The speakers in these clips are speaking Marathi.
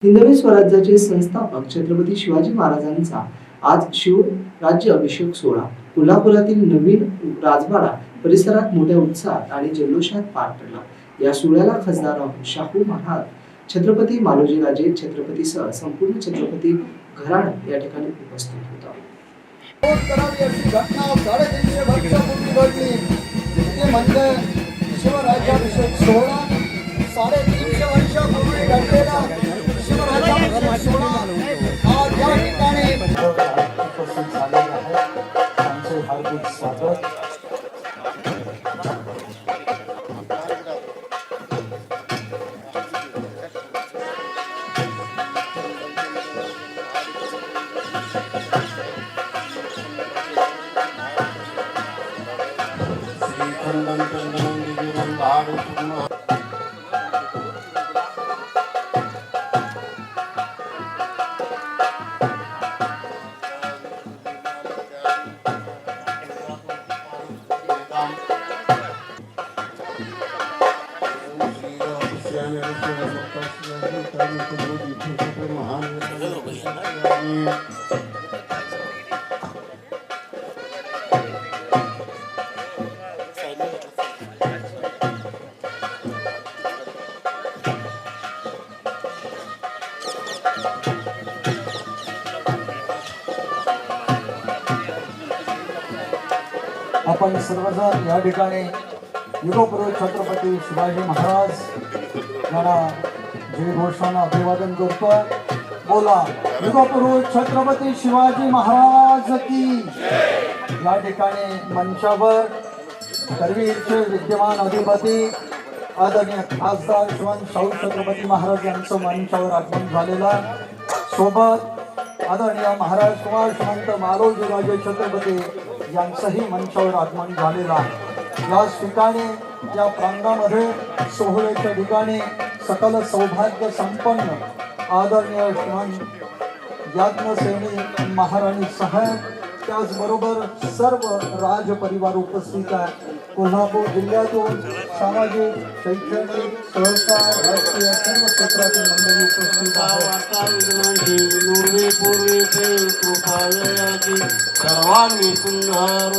हिंदवी स्वराज्याचे संस्थापक छत्रपती शिवाजी महाराजांचा आज शिवराज्य अभिषेक सोहळा कोल्हापुरातील नवीन राजवाडा परिसरात मोठ्या उत्साहात आणि जल्लोषात पार पडला। या सोहळ्याला खासदार शाहू महाराज, छत्रपती मालोजीराजे छत्रपतीसह संपूर्ण छत्रपती घराणं या ठिकाणी उपस्थित होता। शिवराज्याभिषेक सोहळा 350 वर्षापूर्वी घडलेला शिवराज्याभिषेक सोहळा आज या ठिकाणी उपस्थित झालेले आहे। त्यांचे हार्दिक स्वागत। आपण सर्वजण या ठिकाणी युगपुरुष छत्रपती शिवाजी महाराज यांना जयघोषानं अभिवादन करतो। बोला युगपुरुष छत्रपती शिवाजी महाराज की। या ठिकाणी मंचावर करवीरचे विद्यमान अधिपती आदरणीय खासदार श्रीमंत शाहू छत्रपती महाराज यांचं मंचावर आगमन झालेला। सोबत आदरणीय महाराज कुमार श्रीमंत मालोजीराजे छत्रपती यांचंही मंचावर आगमन झालेलं आहे। याच ठिकाणी या प्रांगणामध्ये सोहळ्याच्या ठिकाणी सकल सौभाग्य संपन्न आदरणीय श्रीमंत याज्ञसेनी महाराणी साहेब, त्याचबरोबर सर्व राजपरिवार उपस्थित आहे। कोल्हापूर जिल्ह्यातून सामाजिक, शैक्षणिक, सहकार, राजकीय सर्व क्षेत्रातील मंडळी उपस्थित सर्वांनी सुंदर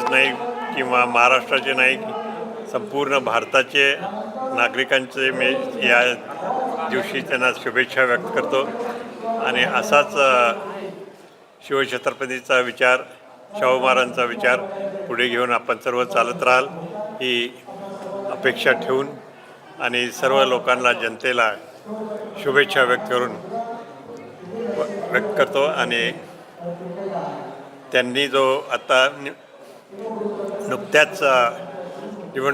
नाही किंवा महाराष्ट्राचे नाही, संपूर्ण भारताचे नागरिकांचे मी या दिवशी त्यांना शुभेच्छा व्यक्त करतो। आणि असाच शिवछत्रपतीचा विचार, शाहू महाराजांचा विचार पुढे घेऊन आपण सर्व चालत राहाल ही अपेक्षा ठेवून आणि सर्व लोकांना, जनतेला शुभेच्छा व्यक्त करतो। आणि त्यांनी जो आता नुकत्याच निवडणूक